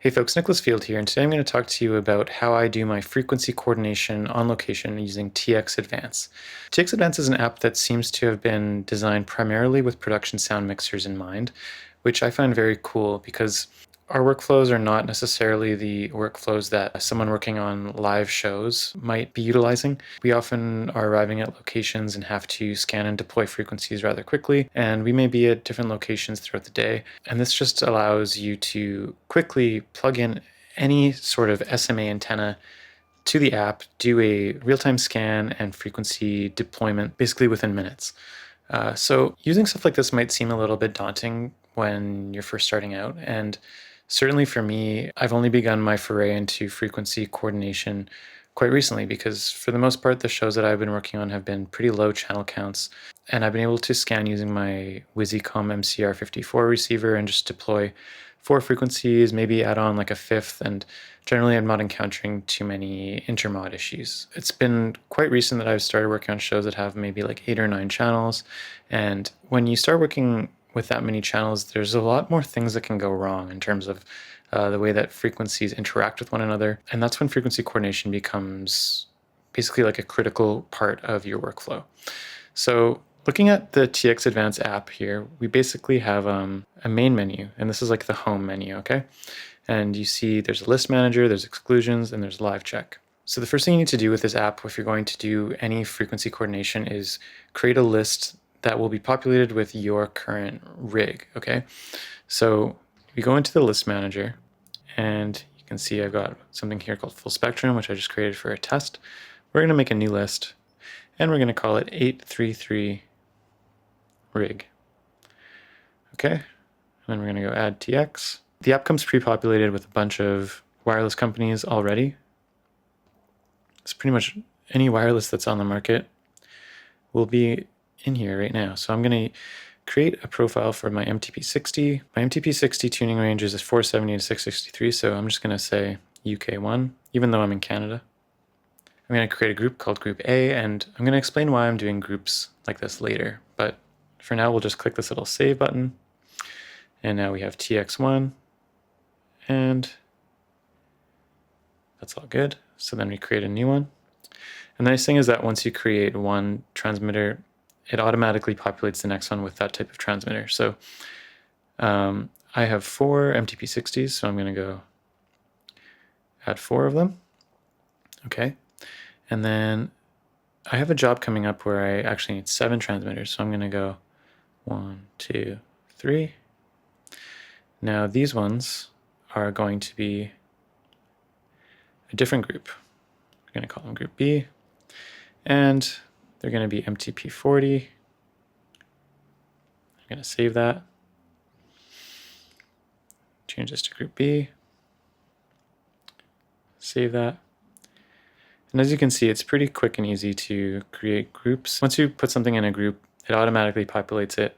Hey folks, Nicholas Field here, and today I'm going to talk to you about how I do my frequency coordination on location using TXAdvance. TXAdvance is an app that seems to have been designed primarily with production sound mixers in mind, which I find very cool because our workflows are not necessarily the workflows that someone working on live shows might be utilizing. We often are arriving at locations and have to scan and deploy frequencies rather quickly, and we may be at different locations throughout the day. And this just allows you to quickly plug in any sort of SMA antenna to the app, do a real-time scan and frequency deployment basically within minutes. So using stuff like this might seem a little bit daunting when you're first starting out, and certainly for me, I've only begun my foray into frequency coordination quite recently because for the most part, the shows that I've been working on have been pretty low channel counts, and I've been able to scan using my Wizzycom MCR54 receiver and just deploy 4 frequencies, maybe add on like a fifth, and generally I'm not encountering too many intermod issues. It's been quite recent that I've started working on shows that have maybe like 8 or 9 channels, and when you start working with that many channels, there's a lot more things that can go wrong in terms of the way that frequencies interact with one another. And that's when frequency coordination becomes basically like a critical part of your workflow. So looking at the TXAdvance app here, we basically have a main menu, and this is like the home menu, okay? And you see there's a list manager, there's exclusions, and there's live check. So the first thing you need to do with this app, if you're going to do any frequency coordination, is create a list that will be populated with your current rig, okay? So we go into the list manager, and you can see I've got something here called full spectrum, which I just created for a test. We're going to make a new list, and we're going to call it 833 rig. Okay, and then we're going to go add TX. The app comes pre-populated with a bunch of wireless companies already. It's pretty much any wireless that's on the market will be in here right now. So I'm going to create a profile for my MTP60. My MTP60 tuning range is 470 to 663, so I'm just going to say UK1, even though I'm in Canada. I'm going to create a group called Group A, and I'm going to explain why I'm doing groups like this later. But for now, we'll just click this little save button. And now we have TX1, and that's all good. So then we create a new one. And the nice thing is that once you create one transmitter, it automatically populates the next one with that type of transmitter. So I have 4 MTP60s, so I'm going to go add 4 of them. Okay. And then I have a job coming up where I actually need 7 transmitters, so I'm going to go 1, 2, 3. Now these ones are going to be a different group. We're going to call them Group B, and they're going to be MTP40. I'm going to save that. Change this to Group B. Save that. And as you can see, it's pretty quick and easy to create groups. Once you put something in a group, it automatically populates it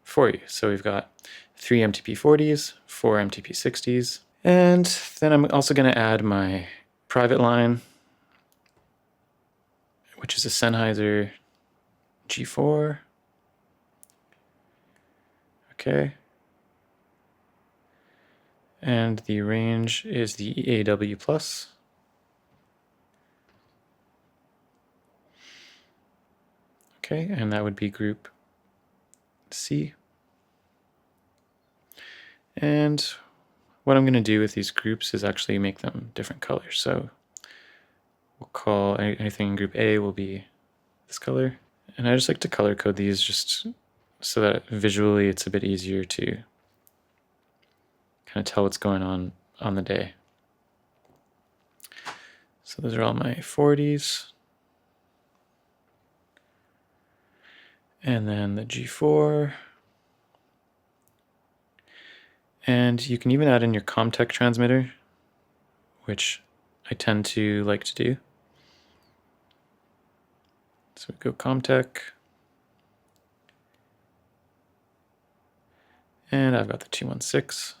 for you. So we've got 3 MTP40s, 4 MTP60s, and then I'm also going to add my private line, which is a Sennheiser G4. Okay. And the range is the EAW+. Okay, and that would be group C. And what I'm going to do with these groups is actually make them different colors. So we'll call anything in group A will be this color. And I just like to color code these just so that visually it's a bit easier to kind of tell what's going on the day. So those are all my 40s. And then the G4. And you can even add in your Comtech transmitter, which I tend to like to do. So we go Comtech. And I've got the 216.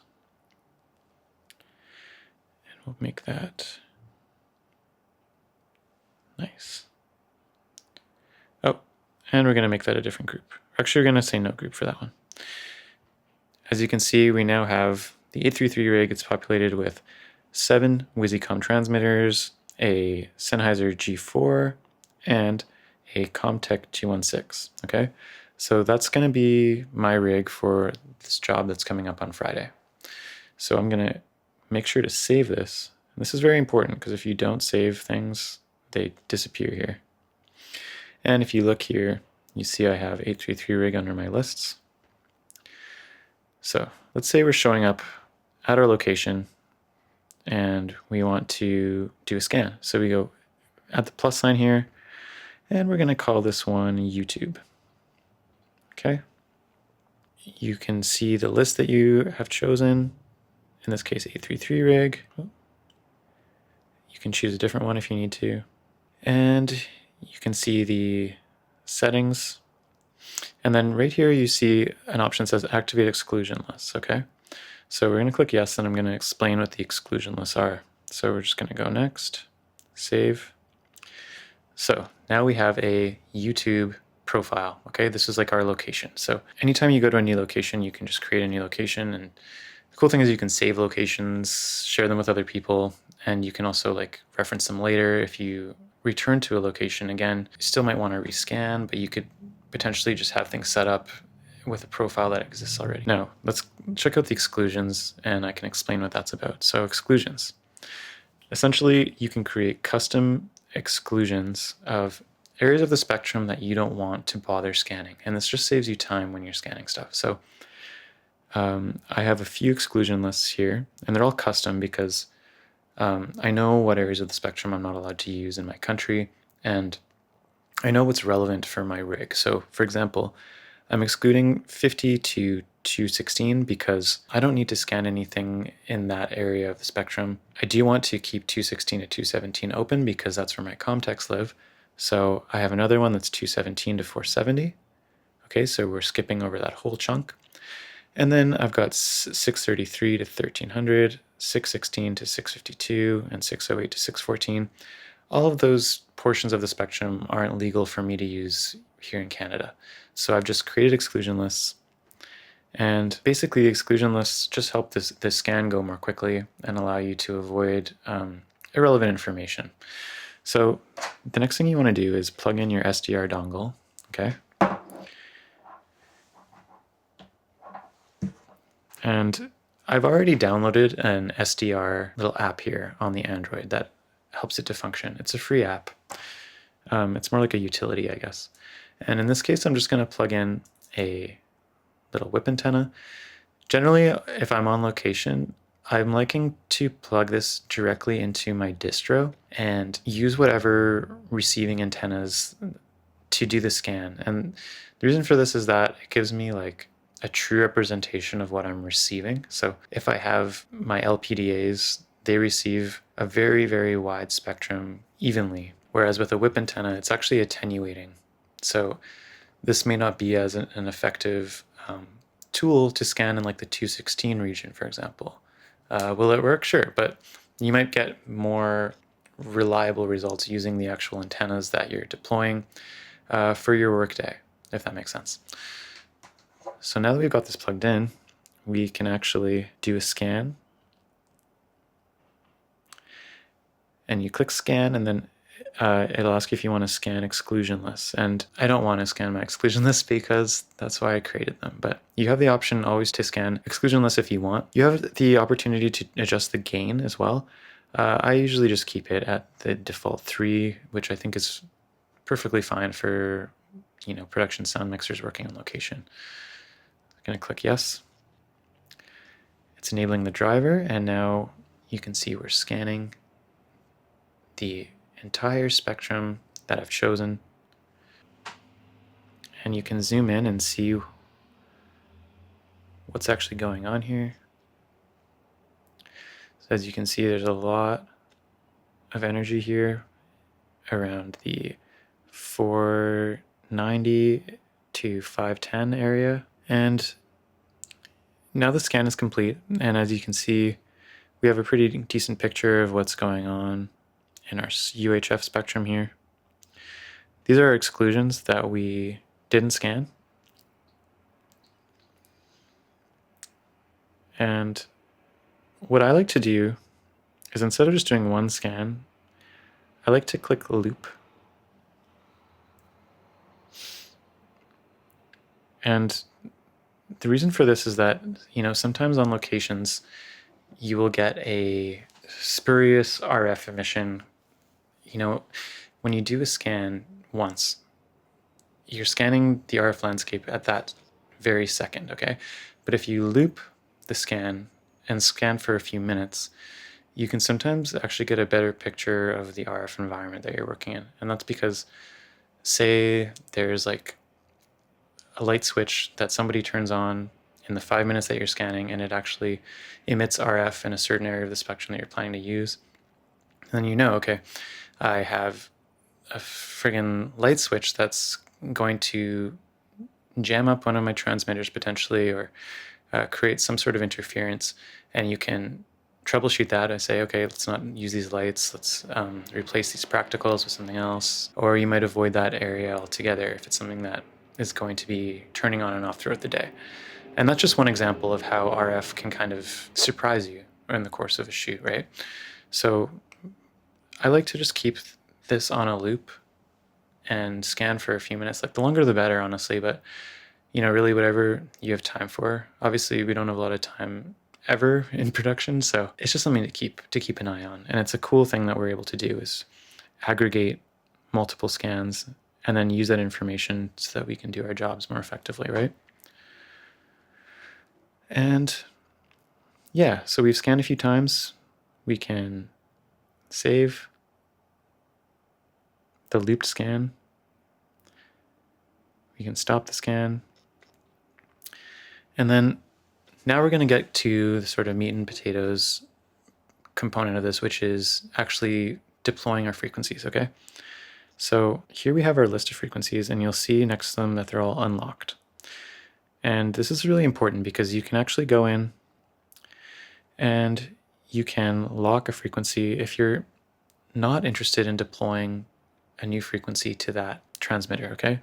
And we'll make that nice. Oh, and we're going to make that a different group. Actually, we're going to say no group for that one. As you can see, we now have The 833 rig is populated with 7 WYSICOM transmitters, a Sennheiser G4, and a Comtech G16. Okay, so that's going to be my rig for this job that's coming up on Friday. So I'm going to make sure to save this. And this is very important because if you don't save things, they disappear here. And if you look here, you see I have 833 rig under my lists. So let's say we're showing up at our location and we want to do a scan. So we go at the plus sign here, and we're going to call this one YouTube. Okay. You can see the list that you have chosen, in this case 833 rig. You can choose a different one if you need to. And you can see the settings. And then right here you see an option that says activate exclusion lists, okay? So we're going to click yes, and I'm going to explain what the exclusion lists are. So we're just going to go next, save. So now we have a YouTube profile, okay? This is like our location. So anytime you go to a new location, you can just create a new location. And the cool thing is you can save locations, share them with other people, and you can also like reference them later. If you return to a location again, you still might want to rescan, but you could potentially just have things set up with a profile that exists already. Now, let's check out the exclusions, and I can explain what that's about. So exclusions. Essentially, you can create custom exclusions of areas of the spectrum that you don't want to bother scanning. And this just saves you time when you're scanning stuff. So I have a few exclusion lists here, and they're all custom because I know what areas of the spectrum I'm not allowed to use in my country, and I know what's relevant for my rig. So for example, I'm excluding 50 to 216 because I don't need to scan anything in that area of the spectrum. I do want to keep 216 to 217 open because that's where my contacts live. So I have another one that's 217 to 470. Okay, so we're skipping over that whole chunk. And then I've got 633 to 1300, 616 to 652, and 608 to 614. All of those portions of the spectrum aren't legal for me to use here in Canada. So I've just created exclusion lists. And basically, the exclusion lists just help this scan go more quickly and allow you to avoid irrelevant information. So the next thing you want to do is plug in your SDR dongle, okay? And I've already downloaded an SDR little app here on the Android that helps it to function. It's a free app. It's more like a utility, I guess. And in this case, I'm just going to plug in a little whip antenna. Generally, if I'm on location, I'm liking to plug this directly into my distro and use whatever receiving antennas to do the scan. And the reason for this is that it gives me like a true representation of what I'm receiving. So if I have my LPDAs, they receive a very, very wide spectrum evenly. Whereas with a whip antenna, it's actually attenuating. So this may not be as an effective tool to scan in like the 216 region, for example. Will it work? Sure, but you might get more reliable results using the actual antennas that you're deploying for your workday, if that makes sense. So now that we've got this plugged in, we can actually do a scan. And you click scan, and then it'll ask you if you want to scan exclusion lists. And I don't want to scan my exclusion lists because that's why I created them. But you have the option always to scan exclusion lists if you want. You have the opportunity to adjust the gain as well. I usually just keep it at the default 3, which I think is perfectly fine for production sound mixers working on location. I'm going to click yes. It's enabling the driver, and now you can see we're scanning the entire spectrum that I've chosen. And you can zoom in and see what's actually going on here. So as you can see, there's a lot of energy here around the 490 to 510 area. And now the scan is complete, and as you can see, we have a pretty decent picture of what's going on in our UHF spectrum here. These are exclusions that we didn't scan. And what I like to do is instead of just doing one scan, I like to click loop. And the reason for this is that, sometimes on locations, you will get a spurious RF emission. When you do a scan once, you're scanning the RF landscape at that very second, okay? But if you loop the scan and scan for a few minutes, you can sometimes actually get a better picture of the RF environment that you're working in. And that's because, say there's like a light switch that somebody turns on in the 5 minutes that you're scanning, and it actually emits RF in a certain area of the spectrum that you're planning to use. And then okay, I have a friggin' light switch that's going to jam up one of my transmitters potentially, or create some sort of interference, and you can troubleshoot that. I say, okay, let's not use these lights, let's replace these practicals with something else. Or you might avoid that area altogether if it's something that is going to be turning on and off throughout the day. And that's just one example of how RF can kind of surprise you in the course of a shoot, right? So I like to just keep this on a loop and scan for a few minutes. Like, the longer the better, honestly, but really whatever you have time for. Obviously, we don't have a lot of time ever in production, so it's just something to keep an eye on. And it's a cool thing that we're able to do, is aggregate multiple scans and then use that information so that we can do our jobs more effectively, right? And yeah, so we've scanned a few times. We can save the looped scan. We can stop the scan. And then now we're going to get to the sort of meat and potatoes component of this, which is actually deploying our frequencies, okay? So here we have our list of frequencies, and you'll see next to them that they're all unlocked. And this is really important because you can actually go in and you can lock a frequency if you're not interested in deploying a new frequency to that transmitter, okay?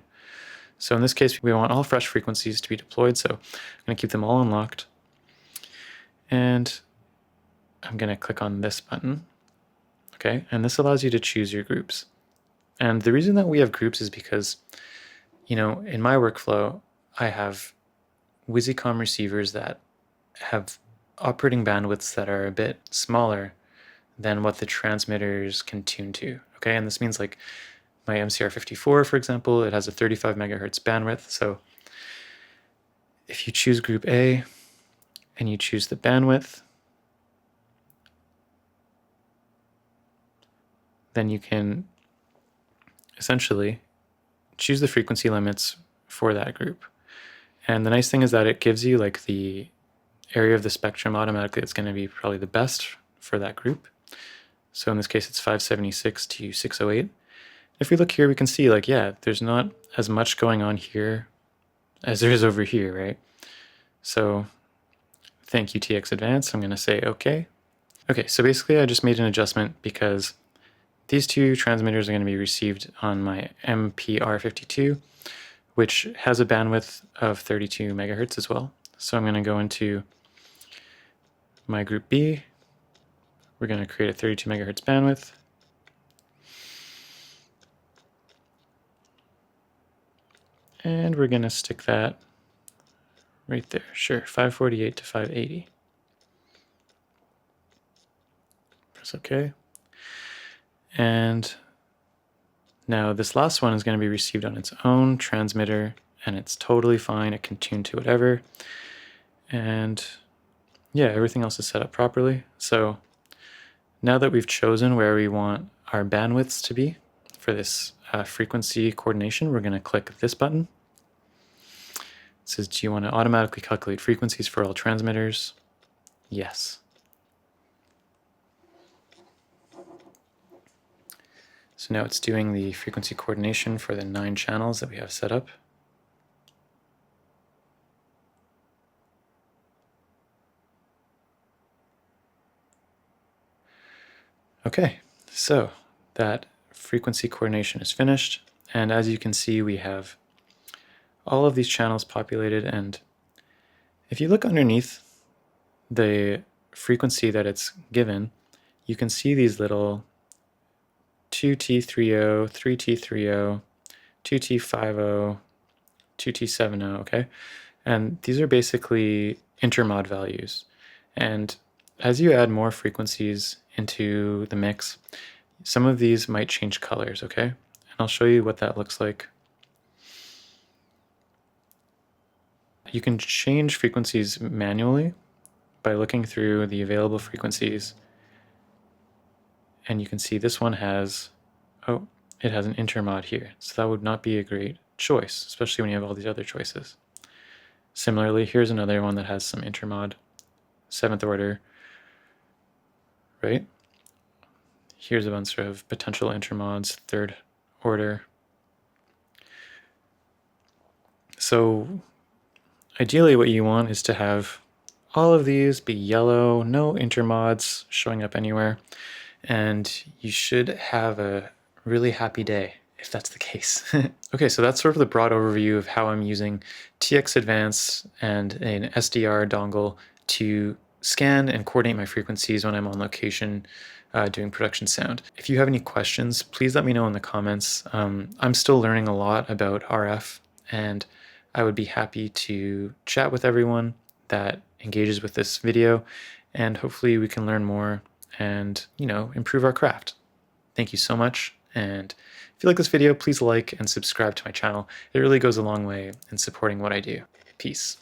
So in this case, we want all fresh frequencies to be deployed, so I'm going to keep them all unlocked. And I'm going to click on this button, okay? And this allows you to choose your groups. And the reason that we have groups is because, in my workflow, I have WYSICOM receivers that have operating bandwidths that are a bit smaller than what the transmitters can tune to, okay? And this means, like, my MCR54, for example, it has a 35 megahertz bandwidth. So if you choose group A and you choose the bandwidth, then you can essentially choose the frequency limits for that group. And the nice thing is that it gives you like the area of the spectrum automatically that's going to be probably the best for that group. So in this case, it's 576 to 608. If we look here, we can see, like, yeah, there's not as much going on here as there is over here, right? So thank you, TXAdvance. I'm going to say okay. Okay, so basically I just made an adjustment because these two transmitters are going to be received on my MPR52, which has a bandwidth of 32 megahertz as well. So I'm going to go into my group B. We're going to create a 32 megahertz bandwidth. And we're going to stick that right there. Sure, 548 to 580. Press OK. And now this last one is going to be received on its own transmitter, and it's totally fine. It can tune to whatever. And yeah, everything else is set up properly. So now that we've chosen where we want our bandwidths to be for this frequency coordination, we're going to click this button. It says, do you want to automatically calculate frequencies for all transmitters? Yes. So now it's doing the frequency coordination for the 9 channels that we have set up. Okay, so that frequency coordination is finished, and as you can see, we have all of these channels populated, and if you look underneath the frequency that it's given, you can see these little 2T30, 3T30, 2T50, 2T70, okay? And these are basically intermod values. And as you add more frequencies into the mix, some of these might change colors, okay? And I'll show you what that looks like. You can change frequencies manually by looking through the available frequencies. And you can see this one has, oh, it has an intermod here. So that would not be a great choice, especially when you have all these other choices. Similarly, here's another one that has some intermod, 7th order, right? Here's a bunch of potential intermods, 3rd order. So ideally what you want is to have all of these be yellow, no intermods showing up anywhere, and you should have a really happy day if that's the case. Okay, so that's sort of the broad overview of how I'm using TXAdvance and an SDR dongle to scan and coordinate my frequencies when I'm on location doing production sound. If you have any questions, please let me know in the comments. I'm still learning a lot about RF, and I would be happy to chat with everyone that engages with this video, and hopefully we can learn more and, improve our craft. Thank you so much, and if you like this video, please like and subscribe to my channel. It really goes a long way in supporting what I do. Peace.